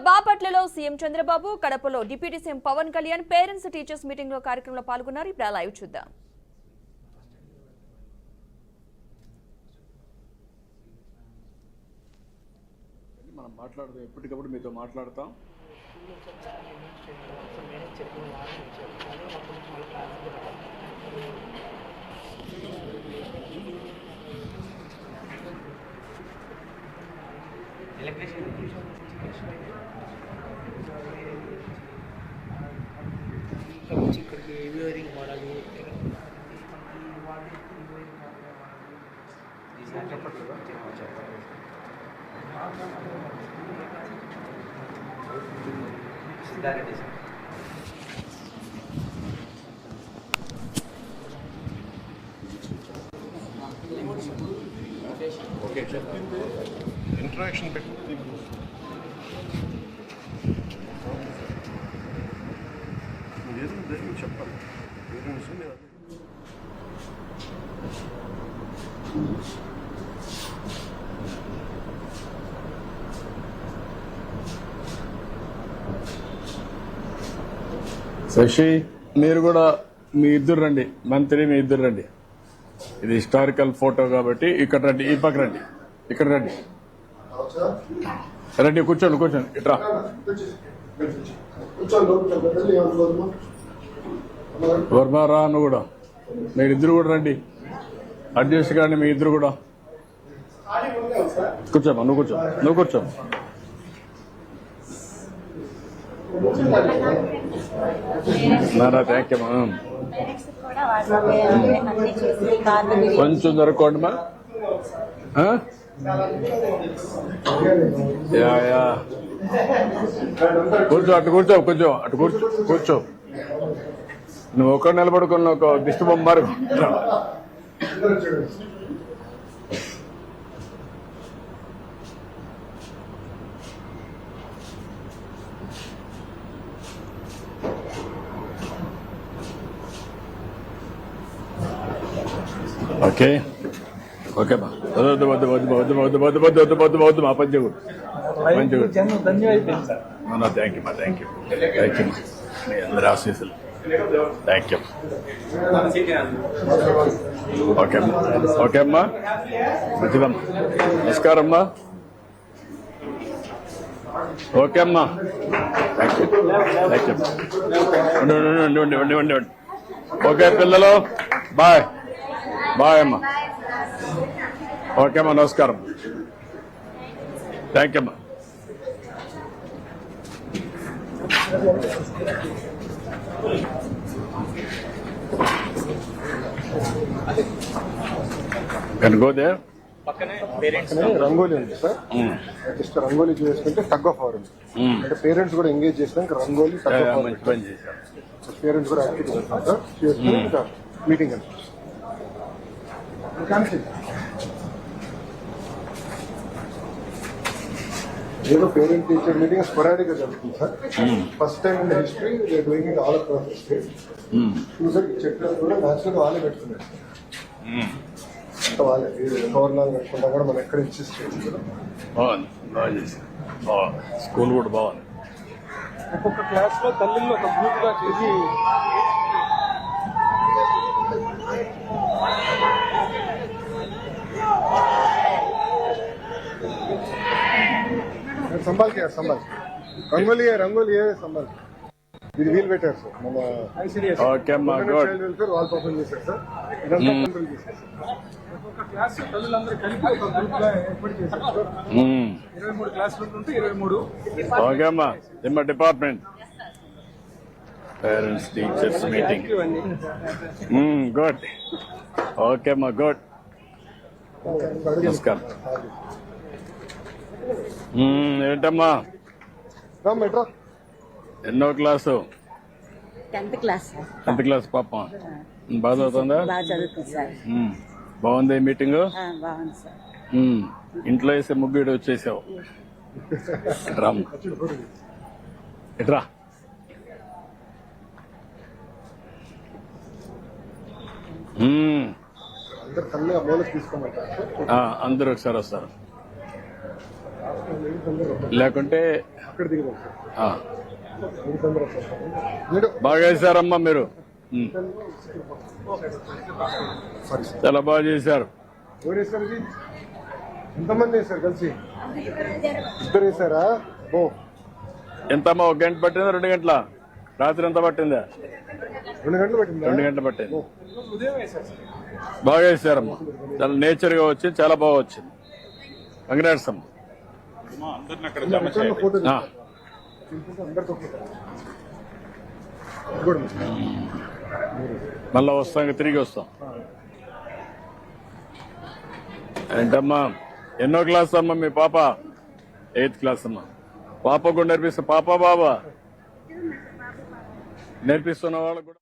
బాపట్లలో సీఎం చంద్రబాబు, కడపలో deputy CM Pawan Kalyan parents teachers meeting లో కార్యక్రమంలో పాల్గొన్నారు. ఇప్పుడు లైవ్ చూద్దాం. మనం మాట్లాడదాం, ఎప్పటికప్పుడు మీతో మాట్లాడతాం. ఇక్కడికి వ్యూరింగ్ మోడల్ ఓకే, ఇంట్రాక్షన్ పెట్టి చెప్పాలి. శశి, మీరు కూడా మీ ఇద్దరు రండి. మంత్రి మీ ఇద్దరు రండి. ఇది హిస్టారికల్ ఫోటో కాబట్టి ఇక్కడ రండి, ఈ పక్క రండి, ఇక్కడ రండి, రండి, కూర్చోండి కూర్చోండి, ఇట్రా. వర్మారా నువ్వు కూడా, మీరిద్దరు కూడా రండి. అడ్జస్ట్ కానీ మీ ఇద్దరు కూడా కూర్చోమ్మా. నువ్వు కూర్చో, నువ్వు కూర్చో. థ్యాంక్ యూ మా. కొంచెం దొరకండి మా. కూర్చో, అటు కూర్చో, కొంచెం అటు కూర్చో, కూర్చో. నువ్వు ఒక్కడ నిలబడుకున్న ఒక దిష్టి బొమ్మారు. ఓకే ఓకే మా. వద్దు వద్దు వద్దు వద్దు వద్దు వద్దు వద్దు వద్దు వద్దు వద్దు మా పంచ మంచిగా. థ్యాంక్ యూ మా, థ్యాంక్ యూ, థ్యాంక్ యూ మీ అందరి ఆశీస్సులు. Thank you. ఓకే అమ్మా, ఓకే అమ్మా, మంచిదమ్మా. నమస్కారం అమ్మా. ఓకే అమ్మా, థ్యాంక్ యూ, థ్యాంక్ యూ. ఉండి. ఓకే పిల్లలు, బాయ్ బాయ్ అమ్మా. ఓకే అమ్మా, నమస్కారం. థ్యాంక్ యూ అమ్మా. గోదే రంగోలీ ఉంది సార్. జస్ట్ రంగోలీ చేసుకుంటే టగ్ ఆఫ్ అవర్ ఉంది. అంటే పేరెంట్స్ కూడా ఎంగేజ్ చేసినాక రంగోలీ మంచి పని చేశారు. పేరెంట్స్ కూడా యాక్టివ్ చేస్తాం సార్. చేసుకుని మీటింగ్ అండి. ఏదో పేరెంట్ టీచర్ మీటింగ్ స్పొరాడిక్ గా జరుగుతుంది sir. First time in history doing it all across the state. చూసారు చెట్లు కూడా న్యాచురల్ వాళ్ళే పెట్టుకున్నారు. వాళ్ళే గవర్నర్ పెట్టుకుంటా కూడా మనం ఎక్కడ ఇన్సిస్ట్ చేసి బాగుంది, బాగా చేశారు. స్కూల్ కూడా బాగుంది. ఒక్కొక్క క్లాస్ లో తల్లిలో ఒక గ్రూప్ గా చేసి संभाल के రంగోలీ సంభాల్. ఇది వీల్ పెట్టారు సార్. మన చైల్డ్ వెల్ఫేర్ వాల్ పర్ఫార్మ్ చేశారు సార్. ఇదంతా కంట్రోల్ చేశారు సార్. ఒక్కొక్క క్లాస్ తల్లులందరూ కలిపి ఒక గ్రూప్ గా ఏర్పాటు చేశారు సార్. 23 క్లాసులు ఉంటే 23. ఓకే అమ్మా. మా department parents teachers meeting. Good. Okay అమ్మా, గుడ్. నమస్కారం. ఏంటమ్మా ఎన్నో class? 10th class. 10th class పాప బాగా చదువుతుందా? బాగా చదువుతుంది సార్. బాగుంది మీటింగ్. బాగుంది సార్. ఇంట్లో వేసే ముగ్గుడు వచ్చేసావు. ఎట్రా తీసుకోమంటారు అందరూ ఒకసారి వస్తారు. లేకుంటే అక్కడ దిగుదాం సార్. ఆ. ఇది తొందరగా సార్. మీరు బాగా చేశారమ్మా మీరు. Sorry sir. చాలా బాగా చేశారు. ఎవరు వేసారు ఇది? ఎంతమంది వేసారు కలిసి? ఇద్దరు వేసారా? ఓ, ఎంతమ్మా, 1 గంట పట్టిందా 2 గంటల? రాత్రి ఎంత పట్టిందా? 2 గంటలు పట్టిందా? 2 గంటలు పట్టింది. బాగా చేశారమ్మా. చాలా నేచర్ గా వచ్చింది, చాలా బాగా వచ్చింది. కంగ్రాట్స్ అమ్మా. ఫోటో ఆ. అందరితో ఫోటో. గుడ్. మళ్ళా వస్తాం, తిరిగి వస్తాం. ఏంటమ్మా, ఎన్నో క్లాస్ అమ్మా మీ పాప? 8th క్లాస్ అమ్మా. పాప కూడా నేర్పిస్తా. పాప బాబా నేర్పిస్తున్న వాళ్ళకు కూడా.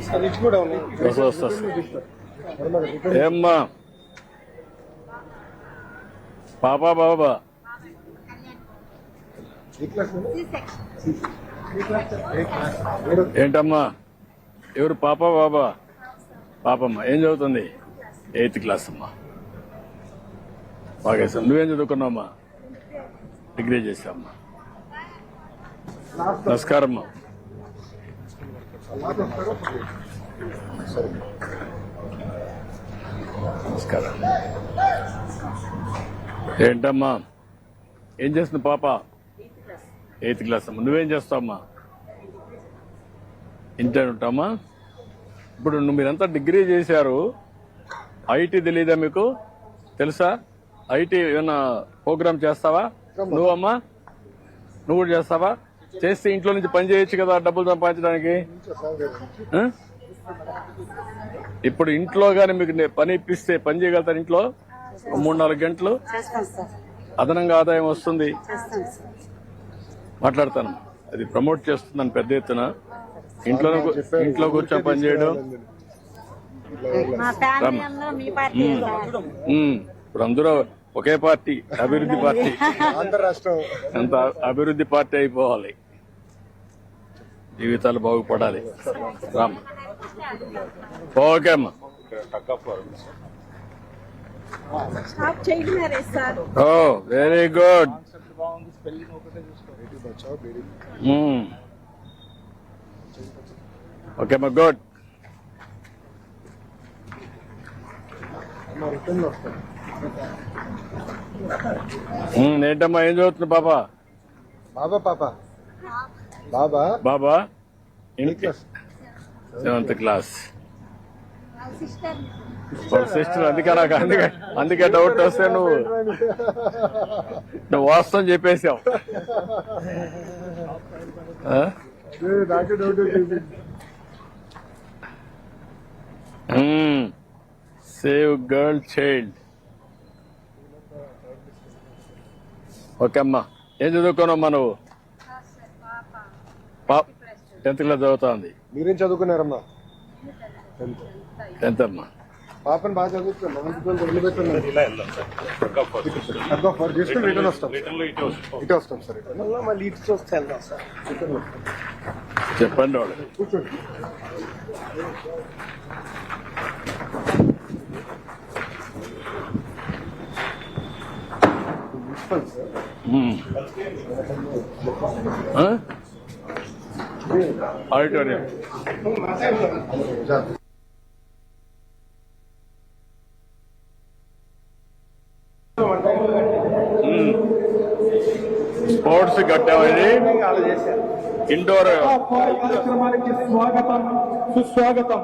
సార్ ఇటు కూడా ఉన్నాయి. వస్తా. ఏమ్మా పాప బాబా? ఏ క్లాస్? ఏంటమ్మా, ఎవరు పాప బాబా? పాపమ్మ ఏం చదువుతుంది? 8th క్లాస్ అమ్మా. బాగా సార్. నువ్వేం చదువుకున్నావమ్మా? డిగ్రీ చేసావమ్మా. నమస్కారం అమ్మా. నమస్కారం. ఏంటమ్మా, ఏం చేస్తుంది పాప? 8th క్లాస్ అమ్మా. నువ్వేం చేస్తావమ్మా? ఇంటర్ ఉంటామా? ఇప్పుడు మీరంతా డిగ్రీ చేశారు, ఐటీ తెలీదా మీకు? తెలుసా? ఐటీ ఏమన్నా ప్రోగ్రామ్ చేస్తావా నువ్వమ్మా? నువ్వు కూడా చేస్తావా? చేస్తే ఇంట్లో నుంచి పని చేయొచ్చు కదా, డబ్బులు సంపాదించడానికి. ఆ? ఇప్పుడు ఇంట్లో గానీ మీకు పని ఇప్పిస్తే పని చేయగలుగుతారు ఇంట్లో 3-4 గంటలు? చేస్తాను సార్. అదనంగా ఆదాయం వస్తుంది. చేస్తాను సార్. మాట్లాడతాను. అది ప్రమోట్ చేస్తుందని పెద్ద ఎత్తున. ఇంట్లో కూర్చొని పని చేయడం. మా ఫ్యామిలీ అందరూ మీ పార్టీ సార్. ఇప్పుడు అందరూ ఒకే పార్టీ, అభివృద్ధి పార్టీ. ఆంధ్ర రాష్ట్రం అంత అభివృద్ధి పార్టీ అయిపోవాలి, జీవితాలు బాగుపడాలి. రామ్. ఓకే అమ్మా. స్టాప్ చేయగలరే sir. Oh very good. Okay అమ్మా, గుడ్. రిటర్న్ వస్తాను. ఏంటమ్మా, ఏం చదువుతుంది పాప? బాబా పాప బాబా బాబా ఏ క్లాస్? 7th class. సిస్టర్. అందుకే డౌట్ వస్తే నువ్వు వాస్తవం చెప్పేసావు. నాకే డౌట్ వచ్చింది. Save girl child. ఓకే అమ్మా. ఏం చదువుకోనమ్మా నువ్వు? 10th క్లాస్ చదువుతోంది. మీరేం చదువుకున్నారమ్మా? 10th అమ్మా. పాపని బాగా చదువుతున్నాం. చేసుకుని రిటర్న్ వస్తాం. ఇటు వస్తాం సార్. మళ్ళీ ఇటు చూస్తే వెళ్దాం సార్. చెప్పండి వాళ్ళు. కూర్చోండి. ఆడిటోరియం. స్పోర్ట్స్ కట్టామని ఇండోర్. సుస్వాగతం.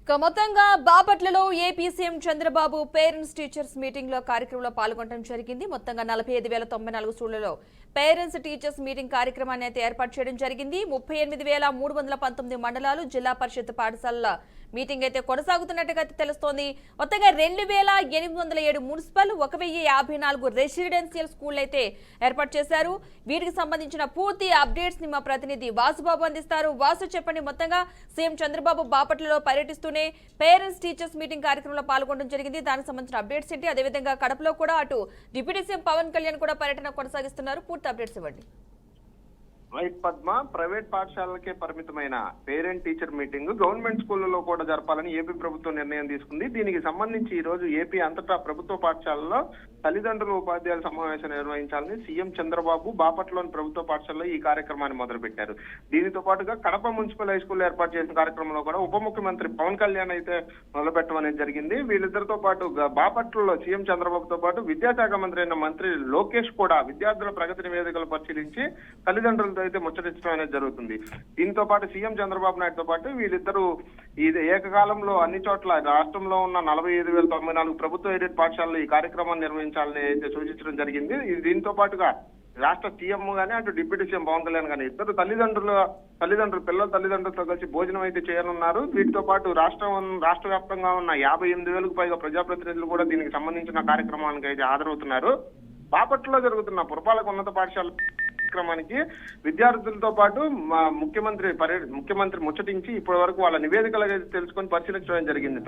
ఇక మొత్తంగా బాపట్లలో AP CM Chandrababu parents teachers meeting లో కార్యక్రమంలో పాల్గొనడం జరిగింది. మొత్తంగా 45,094 స్కూళ్లలో పేరెంట్స్ టీచర్స్ మీటింగ్ కార్యక్రమాన్ని అయితే ఏర్పాటు చేయడం జరిగింది. 38,319 మండలాలు, జిల్లా పరిషత్ పాఠశాలల మీటింగ్ అయితే కొనసాగుతున్నట్టుగా అయితే తెలుస్తోంది. మొత్తంగా 2807 మున్సిపల్ 1054 రెసిడెన్షియల్ స్కూల్ అయితే ఏర్పాటు చేశారు. వీటికి సంబంధించిన పూర్తి అప్డేట్స్ ని మా ప్రతినిధి వాసుబాబు అందిస్తారు. వాసు, చెప్పండి. మొత్తంగా సీఎం చంద్రబాబు బాపట్లలో పర్యటిస్తూనే పేరెంట్స్ టీచర్స్ మీటింగ్ కార్యక్రమంలో పాల్గొనడం జరిగింది. దానికి సంబంధించిన అప్డేట్స్ ఏంటి? అదేవిధంగా కడపలో కూడా అటు డిప్యూటీ సీఎం పవన్ కళ్యాణ్ కూడా పర్యటన కొనసాగిస్తున్నారు. పూర్తి అప్డేట్స్ ఇవ్వండి. రైట్ పద్మ, ప్రైవేట్ పాఠశాలకే పరిమితమైన పేరెంట్ టీచర్ మీటింగ్ గవర్నమెంట్ స్కూళ్లలో కూడా జరపాలని ఏపీ ప్రభుత్వం నిర్ణయం తీసుకుంది. దీనికి సంబంధించి ఈ రోజు ఏపీ అంతటా ప్రభుత్వ పాఠశాలలో తల్లిదండ్రుల ఉపాధ్యాయుల సమావేశం నిర్వహించాలని సీఎం చంద్రబాబు బాపట్లలోని ప్రభుత్వ పాఠశాలలో ఈ కార్యక్రమాన్ని మొదలుపెట్టారు. దీనితో పాటుగా కడప మున్సిపల్ హై స్కూల్ ఏర్పాటు చేసిన కార్యక్రమంలో కూడా ఉప ముఖ్యమంత్రి పవన్ కళ్యాణ్ అయితే మొదలుపెట్టడం అనేది జరిగింది. వీళ్ళిద్దరితో పాటు బాపట్లలో సీఎం చంద్రబాబుతో పాటు విద్యాశాఖ మంత్రి అయిన మంత్రి లోకేష్ కూడా విద్యార్థుల ప్రగతి నివేదికలు పరిశీలించి తల్లిదండ్రులతో అయితే ముచ్చటించడం అనేది జరుగుతుంది. దీంతో పాటు సీఎం చంద్రబాబు నాయుడుతో పాటు వీళ్ళిద్దరూ ఇది ఏకకాలంలో అన్ని చోట్ల రాష్ట్రంలో ఉన్న 45,094 ప్రభుత్వ ఎయిడెడ్ పాఠశాలలో ఈ కార్యక్రమాన్ని నిర్వహించాలని అయితే సూచించడం జరిగింది. దీంతో పాటుగా రాష్ట్ర సీఎం గానీ అటు డిప్యూటీ సీఎం పవన్ కళ్యాణ్ గానీ ఇద్దరు పిల్లల తల్లిదండ్రులతో కలిసి భోజనం అయితే చేయనున్నారు. వీటితో పాటు రాష్ట్ర వ్యాప్తంగా ఉన్న 58,000కు పైగా ప్రజాప్రతినిధులు కూడా దీనికి సంబంధించిన కార్యక్రమానికి అయితే హాజరవుతున్నారు. బాపట్లలో జరుగుతున్న పురపాలక ఉన్నత పాఠశాల కార్యక్రమానికి విద్యార్థులతో పాటు ముఖ్యమంత్రి ముచ్చటించి ఇప్పటి వరకు వాళ్ళ నివేదికలు తెలుసుకొని పరిశీలించడం జరిగింది.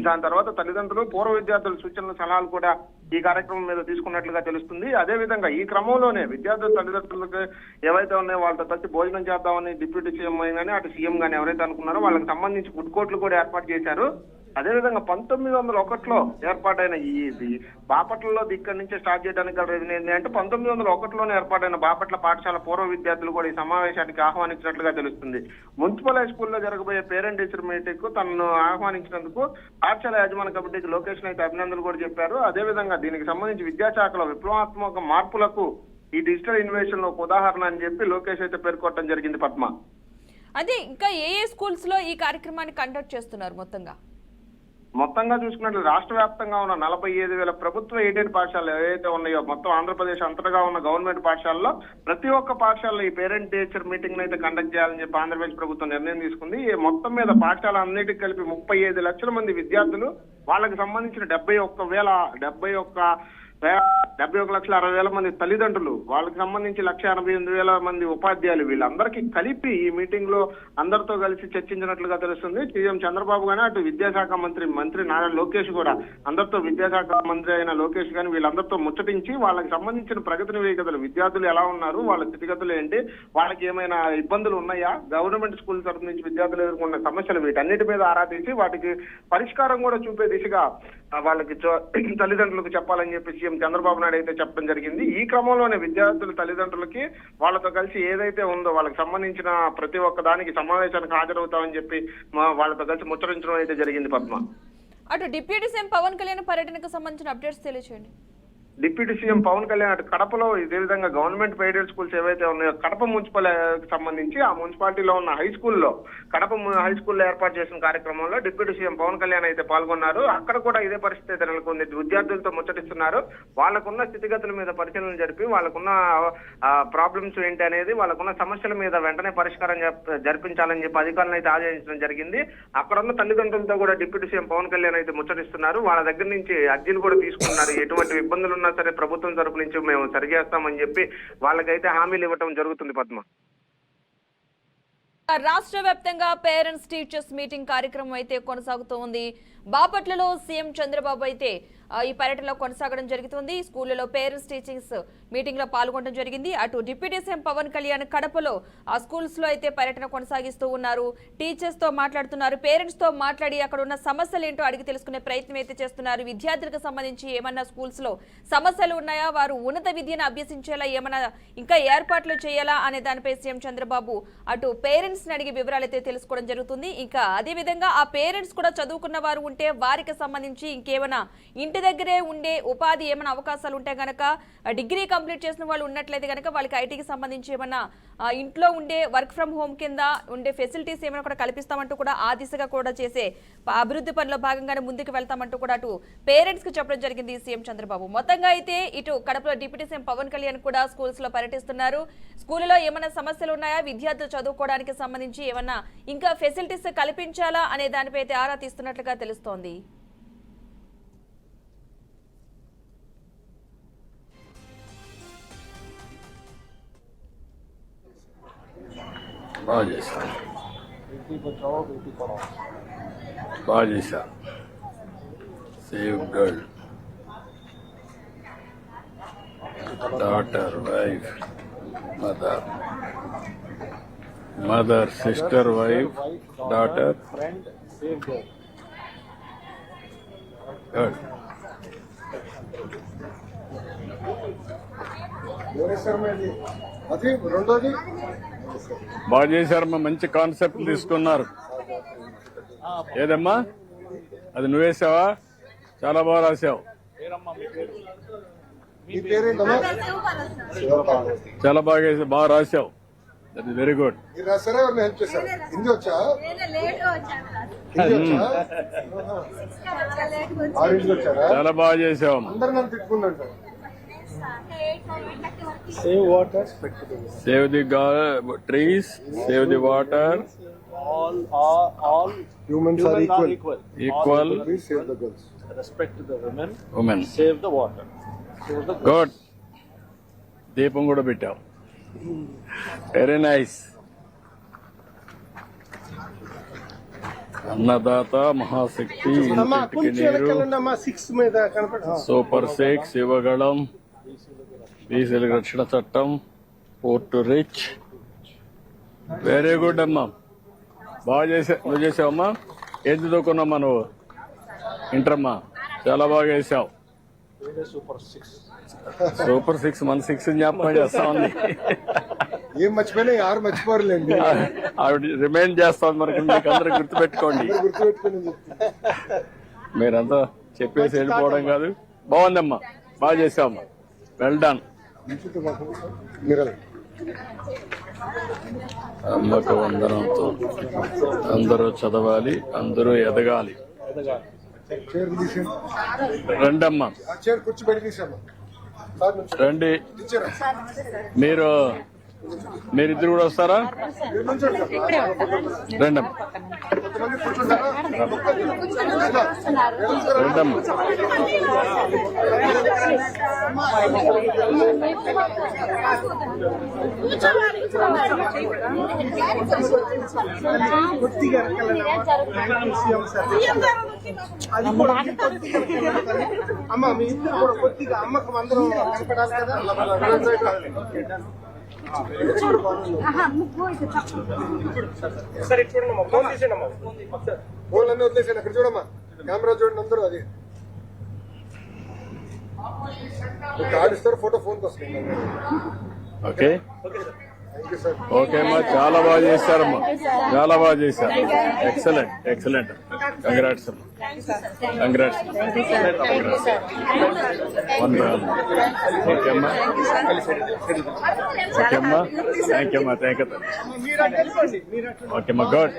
దాని తర్వాత తల్లిదండ్రులు పూర్వ విద్యార్థుల సూచనలు సలహాలు కూడా ఈ కార్యక్రమం మీద తీసుకున్నట్లుగా తెలుస్తుంది. అదే విధంగా ఈ క్రమంలోనే విద్యార్థుల తల్లిదండ్రులకు ఏవైతే ఉన్నాయో వాళ్ళతో కలిసి భోజనం చేద్దామని డిప్యూటీ సీఎం కానీ అటు సీఎం కానీ ఎవరైతే అనుకున్నారో వాళ్ళకి సంబంధించి ఫుడ్ కోర్టులు కూడా ఏర్పాటు చేశారు. అదేవిధంగా 1901లో ఏర్పాటైన ఈ బాపట్లలో ఇక్కడి నుంచే స్టార్ట్ చేయడానికి ఏంటి అంటే 1901లోనే ఏర్పాటైన బాపట్ల పాఠశాల పూర్వ విద్యార్థులు కూడా ఈ సమావేశానికి ఆహ్వానించినట్లుగా తెలుస్తుంది. మున్సిపల్ హై స్కూల్లో జరగబోయే పేరెంట్ టీచర్ మీటింగ్ కు తనను ఆహ్వానించినందుకు పాఠశాల యాజమాన్య కమిటీకి లోకేష్ అయితే అభినందనలు కూడా చెప్పారు. అదేవిధంగా దీనికి సంబంధించి విద్యాశాఖలో విప్లవాత్మక మార్పులకు ఈ డిజిటల్ ఇన్నోవేషన్ లో ఒక ఉదాహరణ అని చెప్పి లోకేష్ అయితే పేర్కొనడం జరిగింది. పద్మ, అదే ఇంకా ఏ స్కూల్స్ లో ఈ కార్యక్రమాన్ని కండక్ట్ చేస్తున్నారు? మొత్తంగా చూసుకున్నట్లు రాష్ట్ర వ్యాప్తంగా ఉన్న 45,000 ప్రభుత్వ ఎయిడెడ్ పాఠశాలలు ఏవైతే ఉన్నాయో మొత్తం ఆంధ్రప్రదేశ్ అంతటా ఉన్న గవర్నమెంట్ పాఠశాలలో ప్రతి ఒక్క పాఠశాలలో ఈ పేరెంట్ టీచర్ మీటింగ్ అయితే కండక్ట్ చేయాలని చెప్పి ఆంధ్రప్రదేశ్ ప్రభుత్వం నిర్ణయం తీసుకుంది. మొత్తం మీద పాఠశాల అన్నిటికీ కలిపి 35 లక్షల మంది విద్యార్థులు, వాళ్ళకి సంబంధించిన 71,60,000 మంది తల్లిదండ్రులు, వాళ్ళకి సంబంధించి 1,88,000 మంది ఉపాధ్యాయులు, వీళ్ళందరికీ కలిపి ఈ మీటింగ్ లో అందరితో కలిసి చర్చించినట్లుగా తెలుస్తుంది. సీఎం చంద్రబాబు గానీ అటు విద్యాశాఖ మంత్రి నారా లోకేష్ కూడా అందరితో, విద్యాశాఖ మంత్రి అయిన లోకేష్ గానీ వీళ్ళందరితో ముచ్చటించి వాళ్ళకి సంబంధించిన ప్రగతి నివేదికలు, విద్యార్థులు ఎలా ఉన్నారు, వాళ్ళ స్థితిగతులు ఏంటి, వాళ్ళకి ఏమైనా ఇబ్బందులు ఉన్నాయా, గవర్నమెంట్ స్కూల్ తరఫు నుంచి విద్యార్థులు ఎదుర్కొన్న సమస్యలు, వీటన్నిటి మీద ఆరా తీసి వాటికి పరిష్కారం కూడా చూపే దిశగా వాళ్ళకి తల్లిదండ్రులకు చెప్పాలని చెప్పి సీఎం చంద్రబాబు నాయుడు అయితే చెప్పడం జరిగింది. ఈ క్రమంలోనే విద్యార్థుల తల్లిదండ్రులకి వాళ్ళతో కలిసి ఏదైతే ఉందో వాళ్ళకి సంబంధించిన ప్రతి ఒక్క దానికి సమావేశానికి హాజరవుతామని చెప్పి వాళ్ళతో కలిసి ముచ్చరించడం అయితే జరిగింది. పద్మ, అటు డిప్యూటీ సీఎం పవన్ కళ్యాణ్ పర్యటనకు సంబంధించిన అప్డేట్స్ తెలియజేయండి. డిప్యూటీ సీఎం పవన్ కళ్యాణ్ అటు కడపలో ఇదే విధంగా గవర్నమెంట్ ఎయిడెడ్ స్కూల్స్ ఏవైతే ఉన్నాయో కడప మున్సిపల్ సంబంధించి ఆ మున్సిపాలిటీలో ఉన్న హై స్కూల్లో హై స్కూల్లో ఏర్పాటు చేసిన కార్యక్రమంలో డిప్యూటీ సీఎం పవన్ కళ్యాణ్ అయితే పాల్గొన్నారు. అక్కడ కూడా ఇదే పరిస్థితి నెలకొంది. విద్యార్థులతో ముచ్చటిస్తున్నారు. వాళ్ళకున్న స్థితిగతుల మీద పరిశీలన జరిపి వాళ్ళకున్న ప్రాబ్లమ్స్ ఏంటి అనేది, వాళ్ళకున్న సమస్యల మీద వెంటనే పరిష్కారం జరిపించాలని చెప్పి అధికారులను అయితే ఆదేశించడం జరిగింది. అక్కడ ఉన్న తల్లిదండ్రులతో కూడా డిప్యూటీ సీఎం పవన్ కళ్యాణ్ అయితే ముచ్చటిస్తున్నారు. వాళ్ళ దగ్గర నుంచి అర్జీలు కూడా తీసుకున్నారు. ఎటువంటి ఇబ్బందులు సరే ప్రభుత్వం తరపు నుంచి మేము సరిచేస్తామని చెప్పి వాళ్ళకైతే హామీలు ఇవ్వటం జరుగుతుంది. పద్మ, రాష్ట్ర వ్యాప్తంగా పేరెంట్స్ టీచర్స్ మీటింగ్ కార్యక్రమం అయితే కొనసాగుతూ ఉంది. బాపట్లలో సీఎం చంద్రబాబు అయితే ఈ పర్యటనలో కొనసాగడం జరుగుతుంది. స్కూళ్లలో పేరెంట్స్ టీచర్స్ మీటింగ్ లో పాల్గొనడం జరిగింది. అటు డిప్యూటీ సీఎం పవన్ కళ్యాణ్ కడపలో ఆ స్కూల్స్ లో అయితే పర్యటన కొనసాగిస్తూ ఉన్నారు. టీచర్స్ తో మాట్లాడుతున్నారు. పేరెంట్స్ తో మాట్లాడి అక్కడ ఉన్న సమస్యలు ఏంటో అడిగి తెలుసుకునే ప్రయత్నం అయితే చేస్తున్నారు. విద్యార్థులకు సంబంధించి ఏమన్నా స్కూల్స్ లో సమస్యలు ఉన్నాయా, వారు ఉన్నత విద్యను అభ్యసించేలా ఏమన్నా ఇంకా ఏర్పాట్లు చేయాలా అనే దానిపై సీఎం చంద్రబాబు అటు పేరెంట్స్ ని అడిగి వివరాలు అయితే తెలుసుకోవడం జరుగుతుంది. ఇంకా అదే విధంగా ఆ పేరెంట్స్ కూడా చదువుకున్న వారు ఉంటే వారికి సంబంధించి ఇంకేమైనా ఇంటి దగ్గరే ఉండే ఉపాధి ఏమైనా అవకాశాలు ఉంటే గనక డిగ్రీ కంప్లీట్ చేసిన వాళ్ళు ఉన్నట్లయితే గనక వాళ్ళకి ఐటీకి సంబంధించి ఏమైనా ఇంట్లో ఉండే వర్క్ ఫ్రమ్ హోమ్ కింద ఉండే ఫెసిలిటీస్ ఏమైనా కూడా కల్పిస్తామంటూ కూడా ఆ దిశగా కూడా చేసే అభివృద్ధి పనిలో భాగంగానే ముందుకు వెళ్తామంటూ కూడా అటు పేరెంట్స్ కి చెప్పడం జరిగింది సీఎం చంద్రబాబు. మొత్తంగా అయితే ఇటు కడపలో డిప్యూటీ సీఎం పవన్ కళ్యాణ్ కూడా స్కూల్స్ లో పర్యటిస్తున్నారు. స్కూల్లో ఏమైనా సమస్యలు ఉన్నాయా, విద్యార్థులు చదువుకోవడానికి సంబంధించి ఏమన్నా ఇంకా ఫెసిలిటీస్ కల్పించాలా అనే దానిపై అయితే ఆరా తీస్తున్నట్లుగా తెలుస్తోంది. బాగా చేశా save girl daughter wife mother sister wife daughter friend save girl. Good. అది రెండోది బాగా చేశారమ్మా, మంచి కాన్సెప్ట్ తీసుకున్నారు. ఏదమ్మా అది నువ్వేసావా? చాలా బాగా రాసావు, మీ పేరేంటమ్మా? చాలా బాగా రాసావు. That is very good. మీరు రాస్తారా ఎవరిని హెల్ప్ చేశారు? హిందీ వచ్చా? హిందీ వచ్చా? ఆరింటికి వచ్చారా? చాలా బాగా చేసావమ్మా. అందరు నన్ను తిట్టుకుంటారు. Save water. Save the trees, save the water, All Humans are equal. Equal, Please save the girls. Respect to the women. Women. Save the water. Save the girls. Good. దీపం కూడా పెట్టావు. Very nice. అన్నదాత మహాశక్తి, ఇంటికి నీరు, super six, Yuvagalam, బీసీల రక్షణ చట్టం, port rich. Very good అమ్మా, బాగా చేసా. నువ్వు చేసావమ్మా? ఏం చదువుకున్నామ్మా నువ్వు? ఇంటరమ్మా, చాలా బాగా చేసావు. Super 6. సూపర్ సిక్స్, మన సిక్స్ జ్ఞాపకం చేస్తా ఉంది. ఏం మర్చిపోయినా యారు మర్చిపోరులేండి. ఆవిడ రిమైండ్ చేస్తాను మనకి, మీకు అందరూ గుర్తుపెట్టుకోండి. గుర్తుపెట్టుకుని మీరంతా చెప్పేసి వెళ్ళిపోవడం కాదు. బాగుందమ్మా, బాగా చేసావమ్మా. Well done. మీరు అమ్మక వందనంతో అందరూ చదవాలి, అందరూ ఎదగాలి. చైర్ తీసేయండి. రండమ్మా, ఆ చైర్ కూర్చోబెట్టి తీసాము. రండి. టీచర్ మీరిద్దరు కూడా వస్తారా? మీరు నుంచోండి సార్. రండమ్మా, కొంతమంది కూర్చుంటారా? రండమ్మా. అమ్మ మీ ఇద్దరు కూడా కొద్దిగా అమ్మకు అందరం కనపడాలి కదా. సరే చూడండి అమ్మా, ఫోన్ తీసేయండి అమ్మా. ఫోన్ అన్నీ వదిలేసాను. అక్కడ చూడమ్మా, కెమెరా చూడండి అందరూ. అది కార్డు ఇస్తారు, ఫోటో ఫోన్కి వస్తుంది. Okay, thank you sir. Okay అమ్మా, చాలా బాగా చేశారమ్మా, చాలా బాగా చేశారు. Excellent, excellent. కంగ్రాట్స్ అమ్మా, కంగ్రాట్స్. ఓకే అమ్మా, ఓకే అమ్మా, థ్యాంక్ యూ అమ్మా, థ్యాంక్ యూ. ఓకే అమ్మా, గుడ్.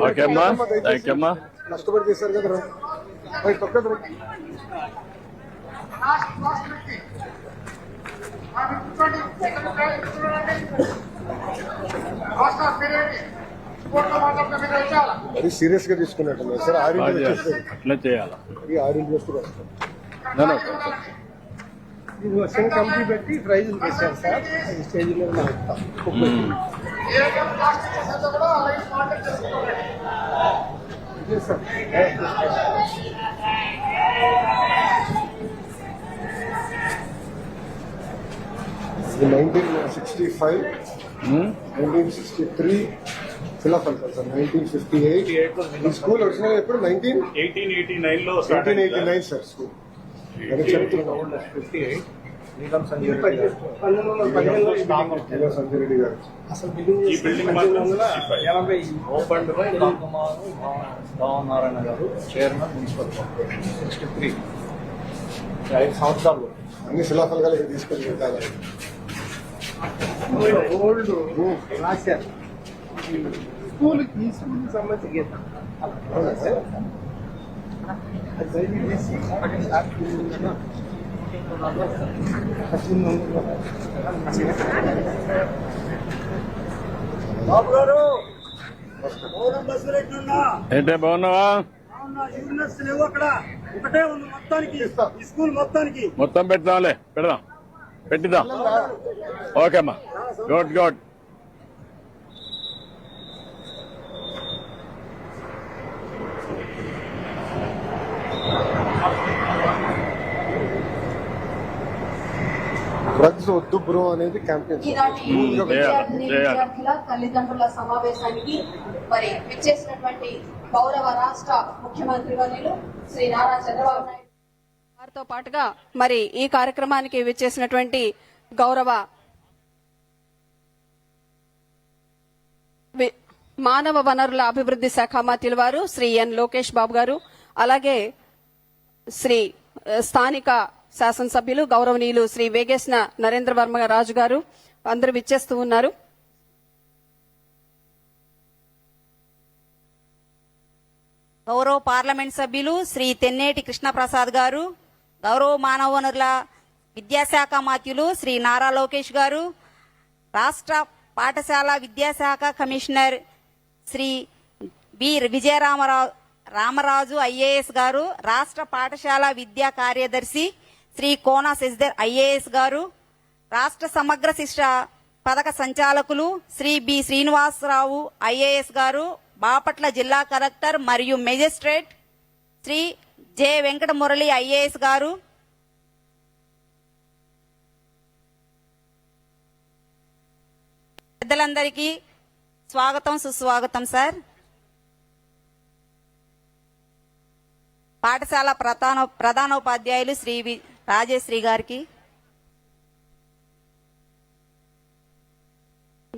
ఓకే అమ్మా, థ్యాంక్ యూ అమ్మా. కష్టపడి చేశారు కదా. పక్కన అది సీరియస్ గా తీసుకున్నట్టు సార్. అట్లా చేయాలా? 6 వస్తూ వస్తాం. కంపెనీ పెట్టి ప్రైజులు చేశారు సార్. ఈ స్టేజ్ మీద ఇది 1965, 1963 ఫిలప్ అంటారు సార్. 1958 ఈ స్కూల్ ఒరిజినల్ ఎప్పుడు 1889 లో 1889 సార్ స్కూల్ అని చెప్తున్నాం. 58 నీలం సంజయ్ రెడ్డి గారు 1915 సంజయ్ రెడ్డి గారు అసలు building 1980 open by Kumar Bhavanarayana గారు చైర్మన్ మున్సిపల్ కార్పొరేషన్ 63 5 సంవత్సరాలు అన్ని శిలాఫలకాలు తీసుకొని పెట్టాలి. ఓల్డ్ రాశారు స్కూల్ ఈ స్కూల్ సంబంధించి బాబు గారు పౌరం బస్సులు ఎట్లున్నా ఏంటే బాగున్నావా? యూనివర్స్ లేవు అక్కడ, ఒకటే ఉంది మొత్తానికి ఈ స్కూల్ మొత్తానికి. మొత్తం పెడదాంలే, పెడదాం, పెట్టిద్దాం. ఓకే అమ్మా, గుడ్ గుడ్. డ్రగ్స్ వద్దు బ్రో అనేది క్యాంపెయిన్. ఈనాటి విద్యార్థుల తల్లిదండ్రుల సమావేశానికి మరి విచ్చేసినటువంటి గౌరవ రాష్ట్ర ముఖ్యమంత్రి వర్యులు శ్రీ నారా చంద్రబాబు నాయుడు వారితో పాటుగా మరి ఈ కార్యక్రమానికి విచ్చేసినటువంటి గౌరవ మానవ వనరుల అభివృద్ధి శాఖ మంత్రుల వారు శ్రీ ఎన్ లోకేష్ బాబు గారు, అలాగే శ్రీ స్థానిక శాసనసభ్యులు గౌరవనీయులు శ్రీ వేగేశ్న నరేంద్ర వర్మ రాజు గారు అందరూ విచ్చేస్తూ ఉన్నారు. గౌరవ పార్లమెంట్ సభ్యులు శ్రీ తెన్నేటి కృష్ణప్రసాద్ గారు, గౌరవ మానవ వనరుల విద్యాశాఖ మంత్రులు శ్రీ నారా లోకేష్ గారు, రాష్ట్ర పాఠశాల విద్యాశాఖ commissioner Shri B Ramaraju IAS గారు, రాష్ట్ర పాఠశాల విద్యా కార్యదర్శి శ్రీ కోన శశిధర్ ఐఏఎస్ గారు, రాష్ట్ర సమగ్ర శిక్ష పథక సంచాలకులు శ్రీ బి శ్రీనివాసరావు ఐఏఎస్ గారు, బాపట్ల జిల్లా కలెక్టర్ మరియు magistrate Shri J Venkata Murali IAS గారు, పెద్దలందరికీ స్వాగతం సుస్వాగతం సార్. పాఠశాల ప్రధానోపాధ్యాయులు శ్రీ రాజేశ్రీ గారికి,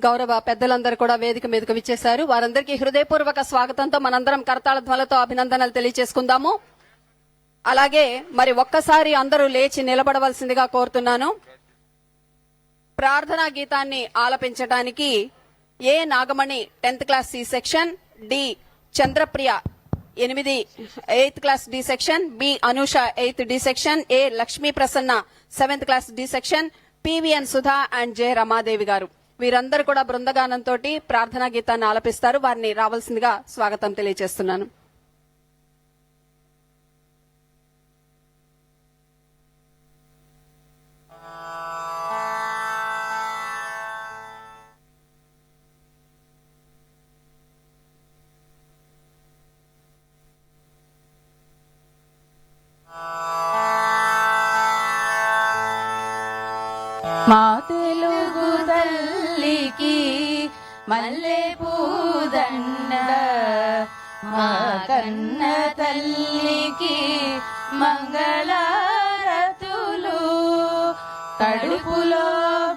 గౌరవ పెద్దలందరూ కూడా వేదిక మీదకు విచ్చేశారు. వారందరికీ హృదయపూర్వక స్వాగతంతో మనందరం కరతాళ ధ్వనులతో అభినందనలు తెలియజేసుకుందాము. అలాగే మరి ఒక్కసారి అందరూ లేచి నిలబడవలసిందిగా కోరుతున్నాను. ప్రార్థనా గీతాన్ని ఆలపించడానికి A Nagamani 10th class C section, D Chandrapriya 8th class D section, B Anusha 8th D section, A Lakshmi Prasanna 7th class D section, PVN Sudha and J Ramadevi garu వీరందరూ కూడా బృందగానంతో ప్రార్థనా గీతాన్ని ఆలపిస్తారు. వారిని రావాల్సిందిగా స్వాగతం తెలియజేస్తున్నాను. మా తెలుగు తల్లికి మల్లె పూదండ, మా కన్న తల్లికి మంగళారతులు, కడుపులో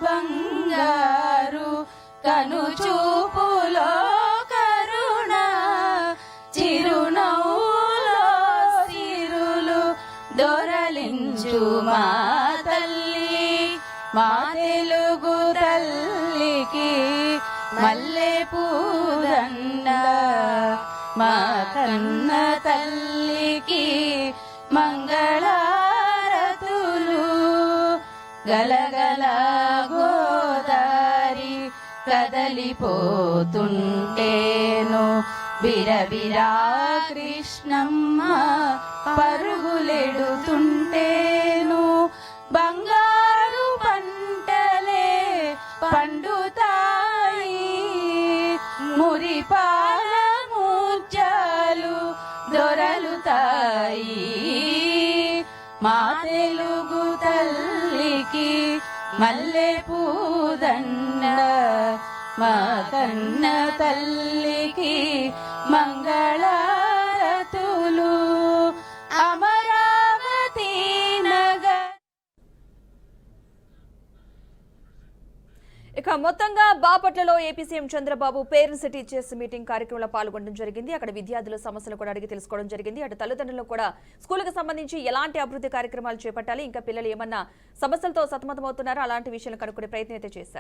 బంగారు కను చూపులో కరుణ, చిరునవ్వులో సిరులు దొరలించు మా తల్లి. మా తెలుగు తల్లికి మల్లె పూదండ, మా కన్న తల్లికి మంగళారతులు. గలగల గోదారి కదలిపోతుంటేను, బిరబిరా కృష్ణమ్మ పరుగులెడుతుంటేను, బంగారు పంటలే పండుతాయి, మురిపాల ముత్యాలు దొరలుతాయి. మా తెలుగు తల్లికి మల్లె పూదండ, మా కన్న తల్లికి మంగళారతులు. అమరావతి నగర్ ఇక మొత్తంగా బాపట్లలో AP CM Chandrababu parents teachers meeting కార్యక్రమంలో పాల్గొనడం జరిగింది. అక్కడ విద్యార్థుల సమస్యలు కూడా అడిగి తెలుసుకోవడం జరిగింది. అటు తల్లిదండ్రులు కూడా స్కూలుకు సంబంధించి ఎలాంటి అభివృద్ధి కార్యక్రమాలు చేపట్టాలి, ఇంకా పిల్లలు ఏమన్నా సమస్యలతో సతమతమవుతున్నారో అలాంటి విషయాలు కనుక్కునే ప్రయత్నం అయితే చేశారు.